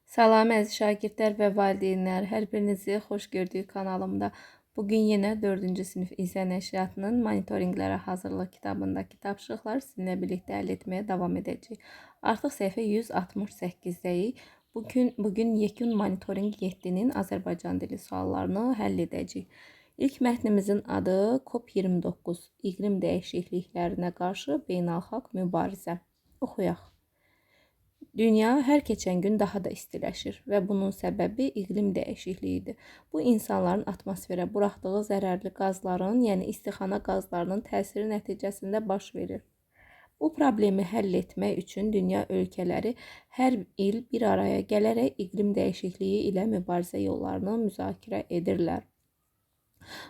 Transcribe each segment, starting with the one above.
Salam əziz şagirdlər və valideynlər, hər birinizi xoş gördük kanalımda. Bugün yenə 4-cü sinif İZə Nəşriyyatının monitorinqlərə hazırlıq kitabındakı tapşırıqlar sizinlə birlikdə həll etməyə davam edəcəyik. Artıq səhifə 168-dəyik. Bugün yekun monitorinq 7-nin Azərbaycan dili suallarını həll edəcəyik. İlk mətnimizin adı COP29 iqlim dəyişikliklərinə qarşı beynəlxalq mübarizə. Oxuyaq. Dünya hər keçən gün daha da istiləşir və bunun səbəbi iqlim dəyişikliyidir. Bu insanların atmosferə buraxdığı zərərli qazların, yəni istixana qazlarının təsiri nəticəsində baş verir. Bu problemi həll etmək üçün dünya ölkələri hər il bir araya gələrək iqlim dəyişikliyi ilə mübarizə yollarını müzakirə edirlər.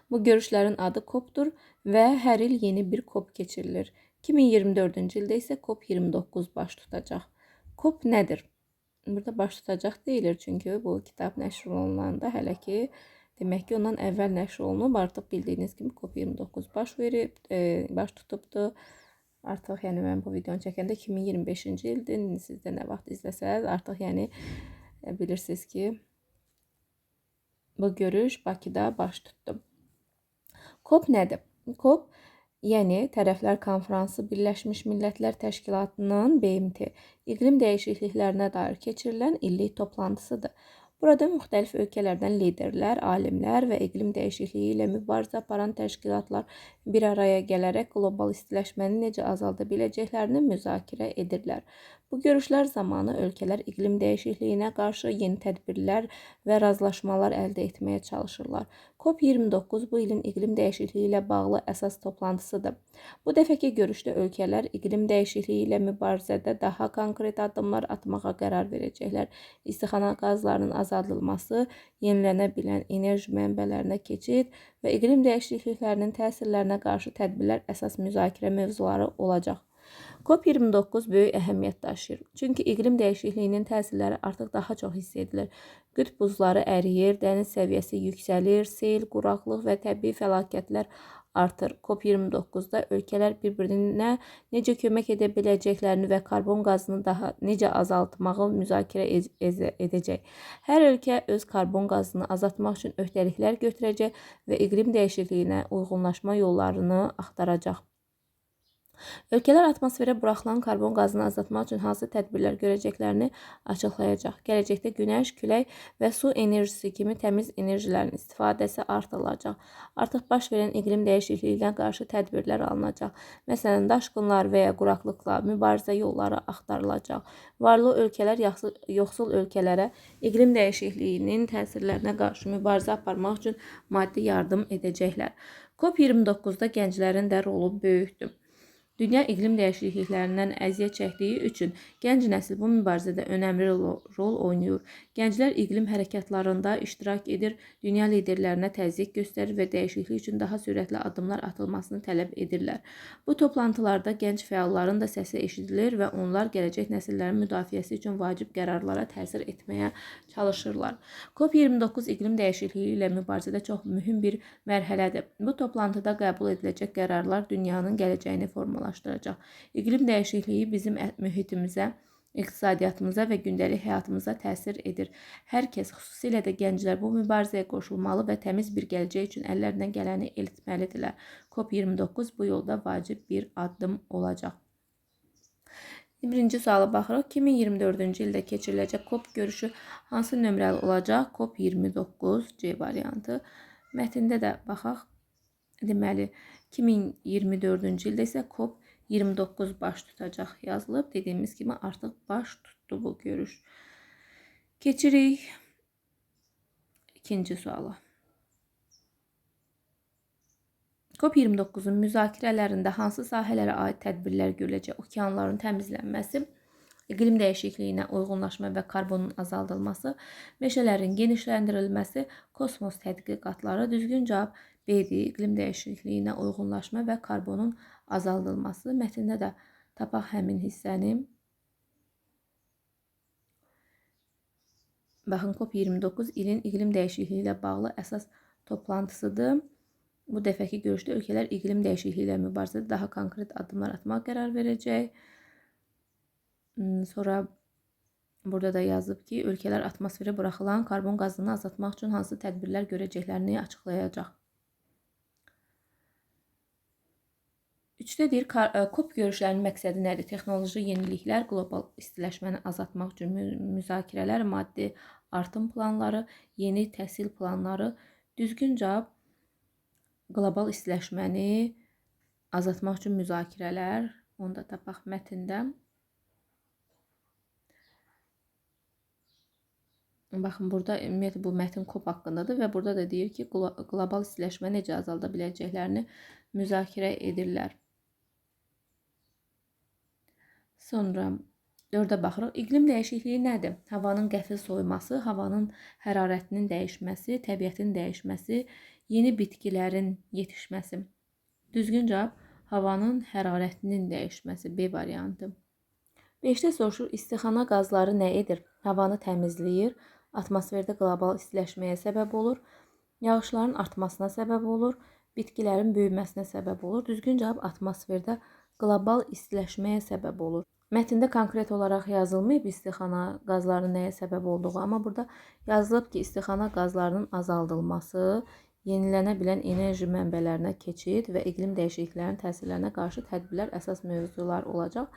Bu görüşlərin adı COP-dur və hər il yeni bir COP keçirilir. 2024-cü ildə isə COP29 baş tutacaq. COP nədir? Burada baş tutacaq deyilir, çünki bu kitab nəşr olunanda hələ ki, demək ki, ondan əvvəl nəşr olunub. Artıq bildiyiniz kimi COP29 baş tutubdu. Artıq yəni mən bu videonu çəkəndə 2025-ci ildir. Siz də nə vaxt izləsəz, artıq yəni bilirsiniz ki, bu görüş Bakıda baş tutdu. COP nədir? COP yəni Tərəflər Konfransı Birləşmiş Millətlər Təşkilatının BMT iqlim dəyişikliklərinə dair keçirilən illik toplantısıdır. Burada müxtəlif ölkələrdən liderlər, alimlər və iqlim dəyişikliyi ilə mübarizə aparan təşkilatlar bir araya gələrək qlobal istiləşməni necə azalda biləcəklərini müzakirə edirlər. Bu görüşlər zamanı ölkələr iqlim dəyişikliyinə qarşı yeni tədbirlər və razılaşmalar əldə etməyə çalışırlar. COP29 bu ilin iqlim dəyişikliyi ilə bağlı əsas toplantısıdır. Bu dəfəki görüşdə ölkələr iqlim dəyişikliyi ilə mübarizədə daha konkret addımlar atmağa qərar verəcəklər. İstixana qazlarının azaldılması, yenilənə bilən enerji mənbələrinə keçid və iqlim dəyişikliklərinin təsirlərinə qarşı tədbirlər əsas müzakirə mövzuları olacaq. COP29 böyük əhəmiyyət daşıyır. Çünki iqlim dəyişikliyinin təsirləri artıq daha çox hiss edilir. Qütb buzları əriyir, dəniz səviyyəsi yüksəlir, sel, quraqlıq və təbii fəlakətlər artır. COP29-da ölkələr bir-birinə necə kömək edə biləcəklərini və karbon qazını daha necə azaltmağı müzakirə edəcək. Hər ölkə öz karbon qazını azaltmaq üçün öhdəliklər götürəcək və iqlim dəyişikliyinə uyğunlaşma yollarını axtaracaq. Ölkələr atmosferə buraxılan karbon qazını azaltmaq üçün hansı tədbirlər görəcəklərini açıqlayacaq. Gələcəkdə günəş, külək və su enerjisi kimi təmiz enerjilərin istifadəsi artırılacaq. Artıq baş verən iqlim dəyişikliyinə qarşı tədbirlər alınacaq. Məsələn, daşqınlar və ya quraqlıqla mübarizə yolları axtarılacaq. Varlı ölkələr yoxsul ölkələrə iqlim dəyişikliyinin təsirlərinə qarşı mübarizə aparmaq üçün maddi yardım edəcəklər. COP29-da gənclərin də rolu böyükdür. Dünya iqlim dəyişikliklərindən əziyyət çəkdiyi üçün gənc nəsil bu mübarizədə önəmli rol oynayır. Gənclər iqlim hərəkatlarında iştirak edir, dünya liderlərinə təzyiq göstərir və dəyişiklik üçün daha sürətli addımlar atılmasını tələb edirlər. Bu toplantılarda gənc fəalların da səsi eşidilir və onlar gələcək nəsillərin müdafiəsi üçün vacib qərarlara təsir etməyə çalışırlar. COP29 iqlim dəyişikliyi ilə mübarizədə çox mühüm bir mərhələdir. Bu toplantıda qəbul ediləcək qərarlar dünyanın gələcəyini formalaşdıracaq. İqlim dəyişikliyi bizim mühitimizə, iqtisadiyyatımıza və gündəlik həyatımıza təsir edir. Hər kəs, xüsusilə də gənclər bu mübarizəyə qoşulmalı və təmiz bir gələcək üçün əllərindən gələni etməlidirlər. COP29 bu yolda vacib bir addım olacaq. Birinci suala baxırıq. 2024-cü ildə keçiriləcək COP görüşü hansı nömrəli olacaq? COP29 C variantı. Mətndə də baxaq. Deməli, 2024-cü ildə isə COP29 baş tutacaq yazılıb. Dediyimiz kimi artıq baş tutdu bu görüş. Keçirik ikinci suala. COP29-un müzakirələrində hansı sahələrə aid tədbirlər görüləcək? Okeanların təmizlənməsi, iqlim dəyişikliyinə uyğunlaşma və karbonun azaldılması, meşələrin genişləndirilməsi, kosmos tədqiqatları. Düzgün cavab B-dir. İqlim dəyişikliyinə uyğunlaşma və karbonun azaldılması. Mətndə də tapaq həmin hissəni. Baxın, COP29 ilin iqlim dəyişikliyi ilə bağlı əsas toplantısıdır. Bu dəfəki görüşdə ölkələr iqlim dəyişikliyi ilə mübarizədə daha konkret addımlar atmağa qərar verəcək. Sonra Burada da yazıb ki, ölkələr atmosferə buraxılan karbon qazını azaltmaq üçün hansı tədbirlər görəcəklərini açıqlayacaq. 3-də deyir, COP görüşlərinin məqsədi nədir? Texnoloji yeniliklər, qlobal istiləşməni azaltmaq üçün müzakirələr, maddi artım planları, yeni təhsil planları. Düzgün cavab qlobal istiləşməni azaltmaq üçün müzakirələr. Onu da tapaq mətndə. Baxın, burada ümumiyyətlə bu mətin COP haqqındadır və burada da deyir ki, qlobal istiləşmə necə azalda biləcəklərini müzakirə edirlər. Sonra 4-ə baxırıq. İqlim dəyişikliyi nədir? Havanın qəfil soyuması, havanın hərarətinin dəyişməsi, təbiətin dəyişməsi, yeni bitkilərin yetişməsi. Düzgün cavab havanın hərarətinin dəyişməsi, B variantı. 5-də soruşur, istixana qazları nə edir? Havanı təmizləyir, atmosferdə qlobal istiləşməyə səbəb olur, yağışların artmasına səbəb olur, bitkilərin böyüməsinə səbəb olur. Düzgün cavab atmosferdə qlobal istiləşməyə səbəb olur. Mətndə konkret olaraq yazılmayıb istixana qazlarının nəyə səbəb olduğu, amma burada yazılıb ki, istixana qazlarının azaldılması, yenilənə bilən enerji mənbələrinə keçid və iqlim dəyişikliklərinin təsirlərinə qarşı tədbirlər əsas mövzular olacaq.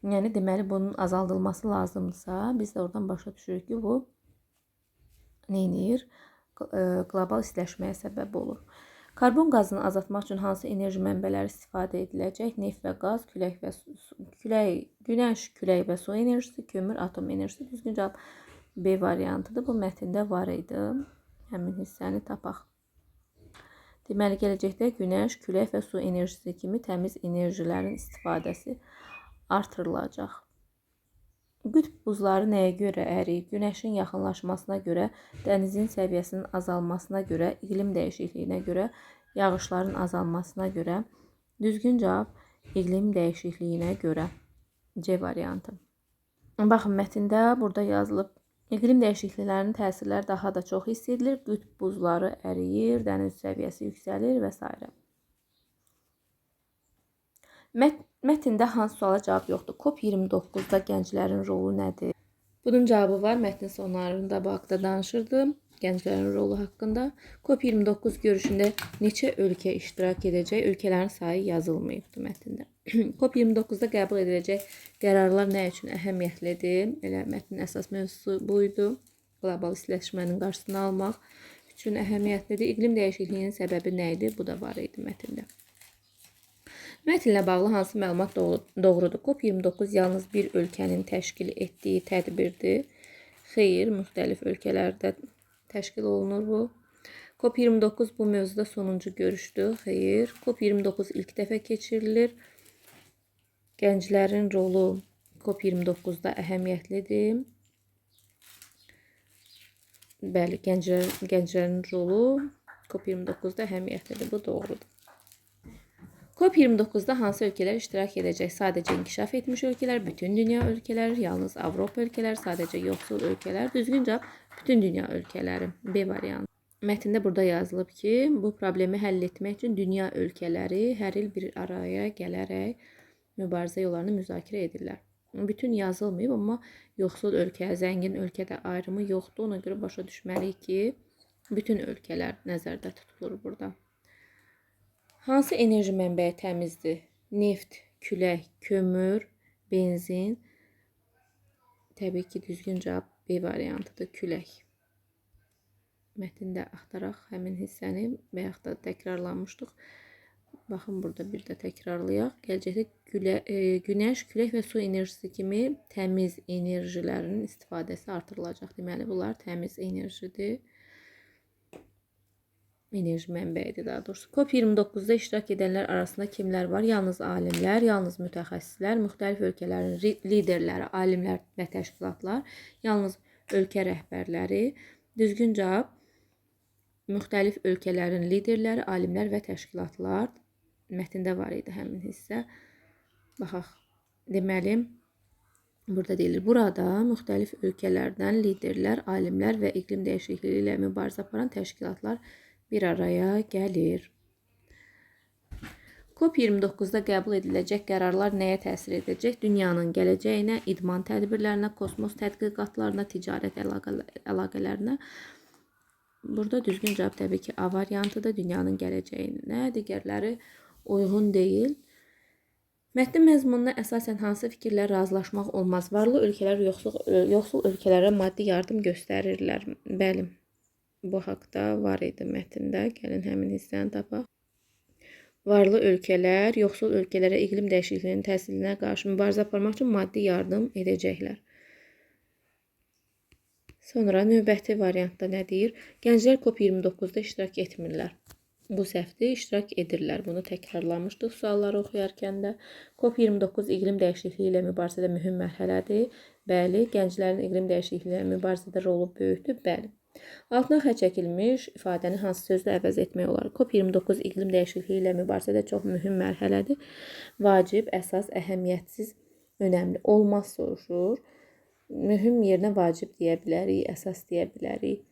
Yəni, deməli, bunun azaldılması lazımdırsa, biz də oradan başa düşürük ki, bu neyinir? Qlobal istiləşməyə səbəb olur. Karbon qazını azaltmaq üçün hansı enerji mənbələri istifadə ediləcək? Neft və qaz, günəş, külək və su enerjisi, kömür, atom enerjisi. Düzgün cavab B variantıdır. Bu mətndə var idi. Həmin hissəni tapaq. Deməli, gələcəkdə günəş, külək və su enerjisi kimi təmiz enerjilərin istifadəsi artırılacaq. Qütb buzları nəyə görə əriyir? Günəşin yaxınlaşmasına görə, dənizin səviyyəsinin azalmasına görə, iqlim dəyişikliyinə görə, yağışların azalmasına görə. Düzgün cavab iqlim dəyişikliyinə görə. C variantı. Baxın, mətndə burada yazılıb. İqlim dəyişikliklərinin təsirləri daha da çox hiss edilir. Qütb buzları əriyir, dəniz səviyyəsi yüksəlir və s. Mətndə hansı suala cavab yoxdur? COP29-da gənclərin rolu nədir? Bunun cavabı var. Mətnin sonlarında bu haqda danışırdı. Gənclərin rolu haqqında. COP29 görüşündə neçə ölkə iştirak edəcək? Ölkələrin sayı yazılmayıbdır mətndə. COP29-da qəbul ediləcək qərarlar nə üçün əhəmiyyətlidir? Elə mətnin əsas mövzusu buydu. Qlobal istiləşmənin qarşısını almaq üçün əhəmiyyətlidir. İqlim dəyişikliyinin səbəbi nə idi? Bu da var idi mətndə. Mətnlə bağlı hansı məlumat doğrudur? COP29 yalnız bir ölkənin təşkil etdiyi tədbirdir. Xeyr, müxtəlif ölkələrdə təşkil olunur bu. COP29 bu mövzuda sonuncu görüşdür. Xeyr, COP29 ilk dəfə keçirilir. Gənclərin rolu COP29-da əhəmiyyətlidir. Bəli, gənclərin rolu COP29-da əhəmiyyətlidir. Bu doğrudur. COP29-da hansı ölkələr iştirak edəcək? Sadəcə inkişaf etmiş ölkələr, bütün dünya ölkələri, yalnız Avropa ölkələri, sadəcə yoxsul ölkələr. Düzgün cavab bütün dünya ölkələri. B variantı. Mətndə burada yazılıb ki, bu problemi həll etmək üçün dünya ölkələri hər il bir araya gələrək mübarizə yollarını müzakirə edirlər. Bütün yazılmayıb, amma yoxsul ölkə, zəngin ölkədə ayrımı yoxdur. Ona görə başa düşməliyik ki, bütün ölkələr nəzərdə tutulur burada. Hansı enerji mənbəyi təmizdir? Neft, külək, kömür, benzin. Təbii ki, düzgün cavab B variantıdır, külək. Mətndə axtaraq həmin hissəni və yaxud da təkrarlanmışdıq. Baxın, burada bir də təkrarlayaq. Gələcəkdə günəş, külək və su enerjisi kimi təmiz enerjilərin istifadəsi artırılacaq. Deməli, bunlar təmiz enerjidir. Enerji mənbəyidir daha doğrusu. COP29-da iştirak edənlər arasında kimlər var? Yalnız alimlər, yalnız mütəxəssislər, müxtəlif ölkələrin liderləri, alimlər və təşkilatlar, yalnız ölkə rəhbərləri. Düzgün cavab müxtəlif ölkələrin liderləri, alimlər və təşkilatlar. Mətndə var idi həmin hissə. Baxaq. Deməli, burada deyilir, burada müxtəlif ölkələrdən liderlər, alimlər və iqlim dəyişikliyi ilə mübarizə aparan təşkilatlar bir araya gəlir. COP29-da qəbul ediləcək qərarlar nəyə təsir edəcək? Dünyanın gələcəyinə, idman tədbirlərinə, kosmos tədqiqatlarına, ticarət əlaqələrinə. Burada düzgün cavab təbii ki, A variantıdır. Dünyanın gələcəyinə, digərləri uyğun deyil. Mətnin məzmununa əsasən hansı fikirlər razılaşmaq olmaz? Varlı ölkələr yoxsul ölkələrə maddi yardım göstərirlər. Bəli, bu haqda var idi mətndə. Gəlin həmin hissəni tapaq. Varlı ölkələr yoxsul ölkələrə iqlim dəyişikliyinin təsirinə qarşı mübarizə aparmaq üçün maddi yardım edəcəklər. Sonra növbəti variantda nə deyir? Gənclər COP29-da iştirak etmirlər. Bu səhvdir, iştirak edirlər. Bunu təkrarlamışdıq sualları oxuyarkən də. COP29 iqlim dəyişikliyi ilə mübarizədə mühüm mərhələdir. Bəli, gənclərin iqlim dəyişikliyi ilə mübarizədə rolu böyükdür. Bəli. Altına xətt çəkilmiş ifadəni hansı sözlə əvəz etmək olar? COP29 iqlim dəyişikliyi ilə mübarizədə çox mühüm mərhələdir. Vacib, əsas, əhəmiyyətsiz, önəmli. Olmaz soruşur. Mühüm yerinə vacib deyə bilərik, əsas deyə bilərik,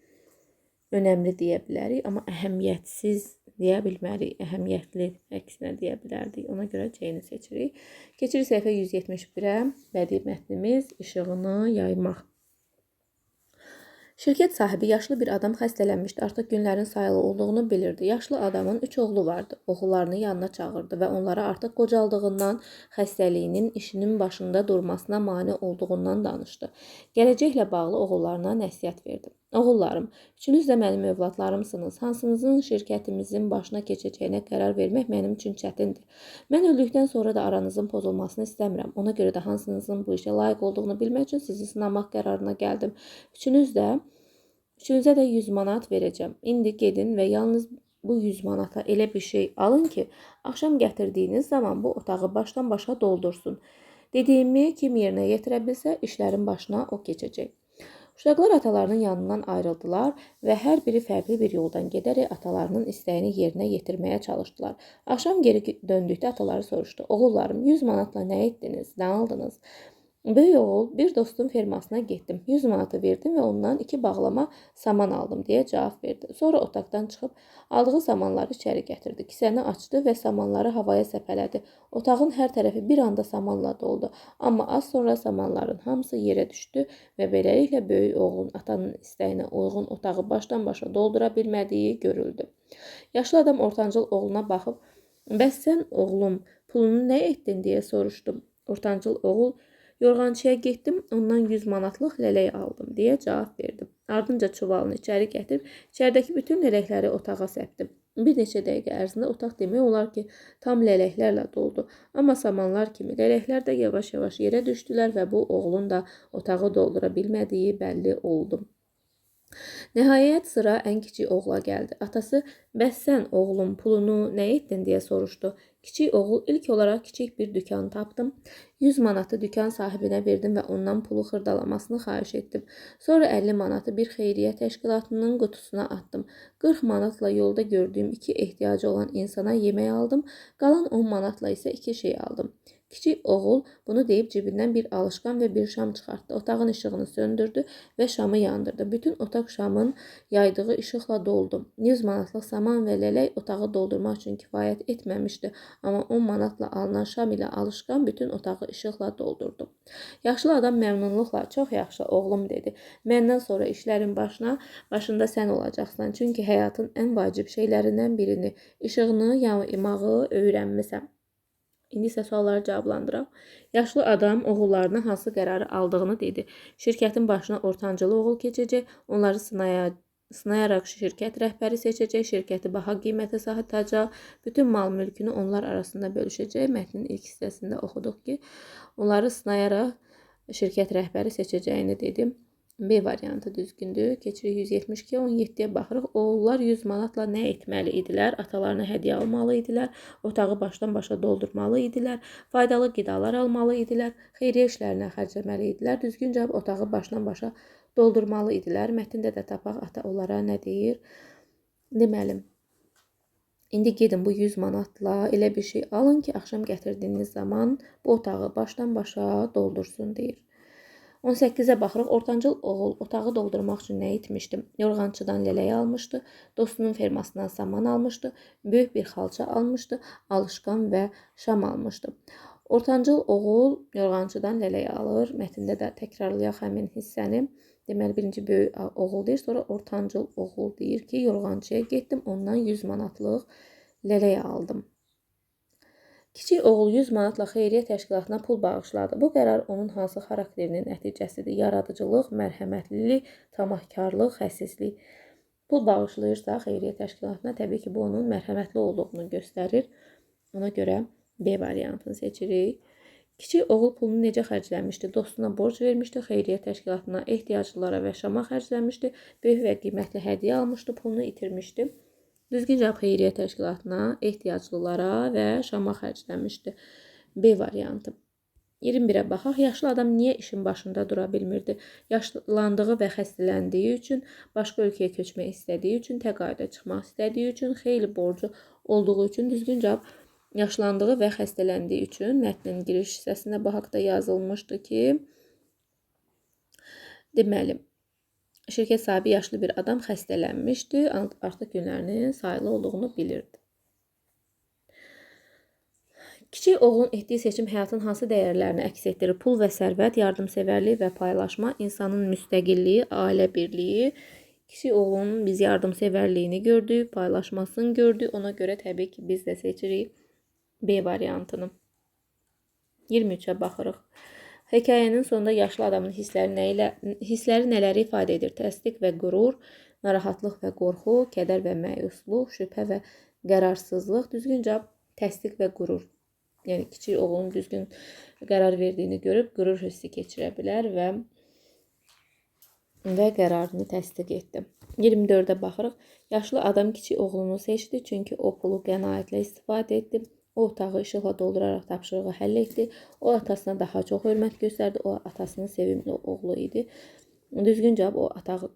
önəmli deyə bilərik, amma əhəmiyyətsiz deyə bilmərik, əhəmiyyətli əksinə deyə bilərdik. Ona görə C-ni seçirik. Keçirik səhifə 171-ə. Bədii mətnimiz işığını yaymaq. Şirkət sahibi yaşlı bir adam xəstələnmişdi. Artıq günlərin sayılı olduğunu bilirdi. Yaşlı adamın 3 oğlu vardı. Oğullarını yanına çağırdı və onlara artıq qocaldığından, xəstəliyinin işinin başında durmasına mane olduğundan danışdı. Gələcəklə bağlı oğullarına nəsihət verdi. Oğullarım, üçünüz də mənim övladlarımsınız. Hansınızın şirkətimizin başına keçəcəyinə qərar vermək mənim üçün çətindir. Mən öldükdən sonra da aranızın pozulmasını istəmirəm. Ona görə də hansınızın bu işə layiq olduğunu bilmək üçün sizi sınamaq qərarına gəldim. Üçünüzə də 100 manat verəcəm. İndi gedin və yalnız bu 100 manata elə bir şey alın ki, axşam gətirdiyiniz zaman bu otağı başdan başa doldursun. Dediyimi kim yerinə yetirə bilsə, işlərin başına o keçəcək. Uşaqlar atalarının yanından ayrıldılar və hər biri fərqli bir yoldan gedərək atalarının istəyini yerinə yetirməyə çalışdılar. Axşam geri döndükdə ataları soruşdu. Oğullarım, 100 manatla nə etdiniz, nə aldınız? Böyük oğul, bir dostun fermasına getdim. 100 manatı verdim və ondan 2 bağlama saman aldım deyə cavab verdi. Sonra otaqdan çıxıb aldığı samanları içəri gətirdi. Kisəni açdı və samanları havaya səpələdi. Otağın hər tərəfi bir anda samanla doldu. Amma az sonra samanların hamısı yerə düşdü və beləliklə böyük oğlun atanın istəyinə uyğun otağı başdan başa doldura bilmədiyi görüldü. Yaşlı adam ortancıl oğluna baxıb, bəs sən oğlum pulunu nə etdin deyə soruşdu. Ortancıl oğul, yorğançıya getdim, ondan 100 manatlıq lələk aldım deyə cavab verdim. Ardınca çuvalını içəri gətirib, içəridəki bütün lələkləri otağa səpdim. Bir neçə dəqiqə ərzində otaq demək olar ki, tam lələklərlə doldu. Amma samanlar kimi lələklər də yavaş-yavaş yerə düşdülər və bu oğlun da otağı doldura bilmədiyi bəlli oldu. Nəhayət sıra ən kiçik oğula gəldi. Atası, bəs sən oğlum pulunu nə etdin deyə soruşdu. Kiçik oğul, ilk olaraq kiçik bir dükan tapdım. 100 manatı dükan sahibinə verdim və ondan pulu xırdalamasını xahiş etdim. Sonra 50 manatı bir xeyriyyə təşkilatının qutusuna atdım. 40 manatla yolda gördüyüm 2 ehtiyacı olan insana yemək aldım. Qalan 10 manatla isə 2 şey aldım. Kiçik oğul bunu deyib cibindən bir alışqan və bir şam çıxartdı. Otağın işığını söndürdü və şamı yandırdı. Bütün otaq şamın yaydığı işıqla doldu. 100 manatlıq saman və lələk otağı doldurmaq üçün kifayət etməmişdi. Amma 10 manatla alınan şam ilə alışqan bütün otağı işıqla doldurdu. Yaşlı adam məmnunluqla, çox yaxşı oğlum dedi. Məndən sonra işlərin başında sən olacaqsan. Çünki həyatın ən vacib şeylərindən birini, işığını yaymağı öyrənmisən. İndi isə sualları cavablandıraq. Yaşlı adam oğullarına hansı qərarı aldığını dedi. Şirkətin başına ortancılı oğul keçəcək, onları sınayaraq şirkət rəhbəri seçəcək, şirkəti baha qiymətə satacaq, bütün mal mülkünü onlar arasında bölüşəcək. Mətnin ilk hissəsində oxuduq ki, onları sınayaraq şirkət rəhbəri seçəcəyini dedim. B variantı düzgündür. Keçirik 172-yə, 17-yə baxırıq. Oğullar 100 manatla nə etməli idilər? Atalarına hədiyyə almalı idilər. Otağı başdan başa doldurmalı idilər. Faydalı qidalar almalı idilər. Xeyriyyə işlərinə xərcləməli idilər. Düzgün cavab otağı başdan başa doldurmalı idilər. Mətndə də tapaq ata onlara nə deyir? Deməli, indi gedin bu 100 manatla elə bir şey alın ki, axşam gətirdiyiniz zaman bu otağı başdan başa doldursun deyir. 18-ə baxırıq. Ortancıl oğul otağı doldurmaq üçün nə etmişdi? Yorğançıdan lələk almışdı, dostunun fermasından saman almışdı, böyük bir xalça almışdı, alışqan və şam almışdı. Ortancıl oğul yorğançıdan lələk alır. Mətndə də təkrarlayaq həmin hissəni. Deməli, birinci böyük oğul deyir, sonra ortancıl oğul deyir ki, yorğançıya getdim, ondan 100 manatlıq lələk aldım. Kiçik oğul 100 manatla xeyriyyə təşkilatına pul bağışladı. Bu qərar onun hansı xarakterinin nəticəsidir? Yaradıcılıq, mərhəmətlilik, tamahkarlıq, xəsislik. Pul bağışlayırsa xeyriyyə təşkilatına, təbii ki, bu onun mərhəmətli olduğunu göstərir. Ona görə B variantını seçirik. Kiçik oğul pulunu necə xərcləmişdi? Dostuna borc vermişdi, xeyriyyə təşkilatına, ehtiyaclılara və şama xərcləmişdi, böyük və qiymətli hədiyyə almışdı, pulunu itirmişdi. Düzgün cavab xeyriyyə təşkilatına, ehtiyaclılara və şama xərcləmişdi. B variantı. 21-ə baxaq. Yaşlı adam niyə işin başında dura bilmirdi? Yaşlandığı və xəstələndiyi üçün, başqa ölkəyə köçmək istədiyi üçün, təqaüdə çıxmaq istədiyi üçün, xeyli borcu olduğu üçün. Düzgün cavab yaşlandığı və xəstələndiyi üçün. Mətnin giriş hissəsində bu haqda yazılmışdı ki, deməli, şirkət sahibi yaşlı bir adam xəstələnmişdi, artıq günlərinin sayılı olduğunu bilirdi. Kiçik oğlun etdiyi seçim həyatın hansı dəyərlərini əks etdirir? Pul və sərvət, yardımsevərlik və paylaşma, insanın müstəqilliyi, ailə birliyi. Kiçik oğlunun biz yardımsevərliyini gördük, paylaşmasını gördük. Ona görə təbii ki, biz də seçirik B variantını. 23-ə baxırıq. Hekayənin sonunda yaşlı adamın hissləri nələri ifadə edir? Təsdiq və qürur, narahatlıq və qorxu, kədər və məyusluq, şübhə və qərarsızlıq. Düzgün cavab təsdiq və qürur. Yəni, kiçik oğlunun düzgün qərar verdiyini görüb, qürur hissi keçirə bilər və qərarını təsdiq etdi. 24-ə baxırıq. Yaşlı adam kiçik oğlunu seçdi, çünki o pulu qənaətlə istifadə etdi. O otağı işıqla dolduraraq tapşırığı həll etdi. O atasına daha çox hörmət göstərdi. O atasının sevimli oğlu idi. Düzgün cavab o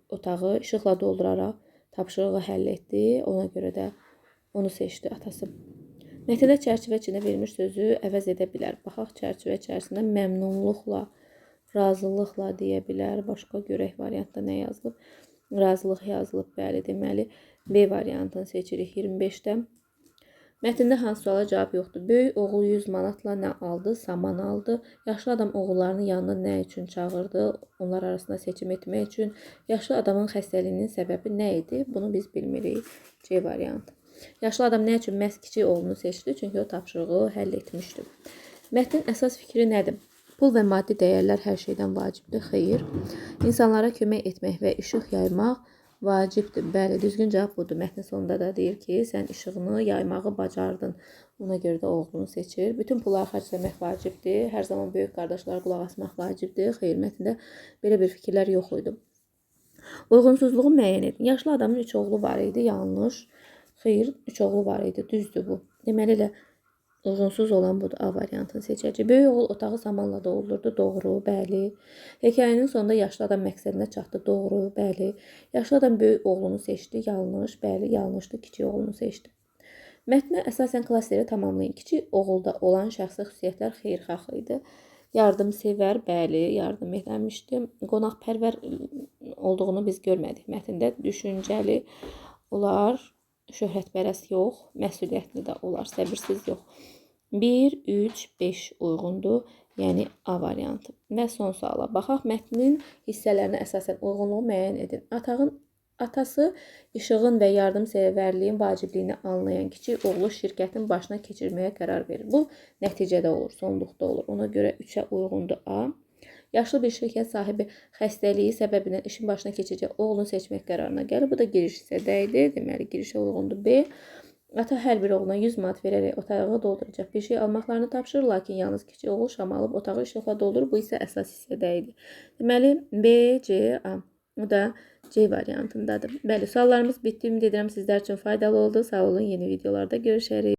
otağı işıqla dolduraraq tapşırığı həll etdi. Ona görə də onu seçdi atası. Mətndə çərçivə içində verilmiş sözü əvəz edə bilər. Baxaq çərçivə içərisində məmnunluqla, razılıqla deyə bilər. Başqa görək variantda nə yazılıb? Razılıq yazılıb, bəli, deməli B variantını seçirik 25-də. Mətndə hansı suala cavab yoxdur? Böyük oğul 100 manatla nə aldı? Saman aldı. Yaşlı adam oğullarını yanına nə üçün çağırdı? Onlar arasında seçim etmək üçün. Yaşlı adamın xəstəliyinin səbəbi nə idi? Bunu biz bilmirik. C variantı. Yaşlı adam nə üçün məhz kiçik oğlunu seçdi? Çünki o tapşırığı həll etmişdi. Mətnin əsas fikri nədir? Pul və maddi dəyərlər hər şeydən vacibdir. Xeyr. İnsanlara kömək etmək və işıq yaymaq vacibdir. Bəli, düzgün cavab budur. Mətnin sonunda da deyir ki, sən işığını yaymağı bacardın. Ona görə də oğlunu seçir. Bütün pulları xərcləmək vacibdir. Hər zaman böyük qardaşlara qulaq asmaq vacibdir. Xeyr, mətndə belə bir fikirlər yox idi. Uyğunsuzluğu müəyyən edin. Yaşlı adamın 3 oğlu var idi. Yanlış. Xeyr, 3 oğlu var idi. Düzdür bu. Deməli elə uyğunsuz olan budur. A variantını seçəcək. Böyük oğul otağı samanla doldurdu. Doğru, bəli. Hekayənin sonunda yaşlı adam məqsədinə çatdı. Doğru, bəli. Yaşlı adam böyük oğlunu seçdi. Yanlış, bəli, yanlışdır. Kiçik oğlunu seçdi. Mətnə əsasən klasteri tamamlayın. Kiçik oğulda olan şəxsi xüsusiyyətlər xeyirxah idi. Yardımsevər, bəli, yardım etmişdi. Qonaqpərvər olduğunu biz görmədik. Mətndə düşüncəli olar. Şöhrətpərəst yox, məsuliyyətli də olar, səbirsiz yox. 1, 3, 5 uyğundur, yəni A variantı. Və son suala baxaq. Mətnin hissələrinə əsasən uyğunluğu müəyyən edin. Atası işığın və yardımsevərliyin vacibliyini anlayan kiçik oğlu şirkətin başına keçirməyə qərar verir. Bu nəticədə olur, sonluqda olur. Ona görə 3-ə uyğundur A. Yaşlı bir şirkət sahibi xəstəliyi səbəbindən işin başına keçəcək oğlunu seçmək qərarına gəlir. Bu da giriş hissədə idi. Deməli, girişə uyğundur B. Ata hər bir oğluna 100 manat verərək otağı dolduracaq bir şey almaqlarını tapşırır, lakin yalnız kiçik oğul şam alıb otağı işıqla doldurur. Bu isə əsas hissədə idi. Deməli, B, C, A. Bu da C variantındadır. Bəli, suallarımız bitdi. Ümid edirəm sizlər üçün faydalı oldu. Sağ olun, yeni videolarda görüşərik.